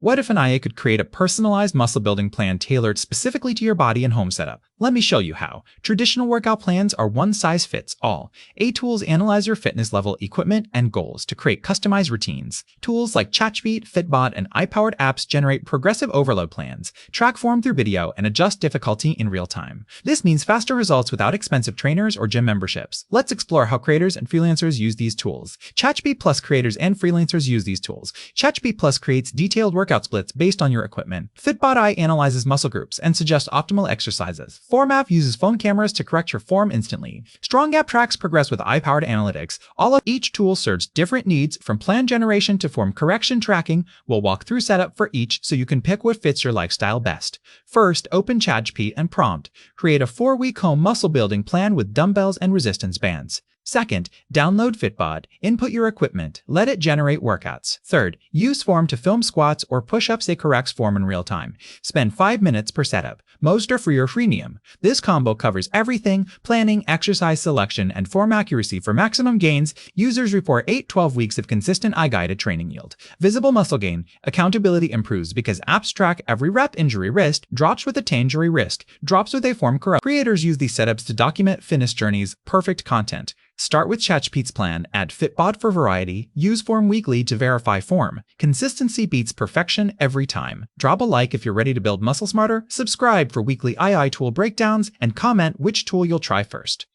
What if an IA could create a personalized muscle building plan tailored specifically to your body and home setup? Let me show you how. Traditional workout plans are one size fits all. A-Tools analyze your fitness level, equipment, and goals to create customized routines. Tools like ChatGPT, Fitbod, and AI-powered apps generate progressive overload plans, track form through video, and adjust difficulty in real time. This means faster results without expensive trainers or gym memberships. Let's explore how creators and freelancers use these tools. ChatGPT Plus creators and freelancers use these tools. ChatGPT Plus creates detailed workout splits based on your equipment. Fitbod AI analyzes muscle groups and suggests optimal exercises. FormApp uses phone cameras to correct your form instantly. StrongApp tracks progress with AI-powered analytics. All of each tool serves different needs, from plan generation to form correction tracking. We'll walk through setup for each so you can pick what fits your lifestyle best. First, open ChatGPT and prompt. Create a 4-week home muscle building plan with dumbbells and resistance bands. Second, download Fitbod. Input your equipment. Let it generate workouts. Third, use Form to film squats or push-ups. It corrects form in real time. Spend 5 minutes per setup. Most are free or freemium. This combo covers everything: planning, exercise selection, and form accuracy. For maximum gains, users report 8-12 weeks of consistent eye-guided training yield. Visible muscle gain. Accountability improves because apps track every rep. Injury risk drops with a tangery risk. Drops with a form correct. Creators use these setups to document fitness journeys. Perfect content. Start with ChatGPT's plan, add Fitbod for variety, use Form weekly to verify form. Consistency beats perfection every time. Drop a like if you're ready to build muscle smarter, subscribe for weekly AI tool breakdowns, and comment which tool you'll try first.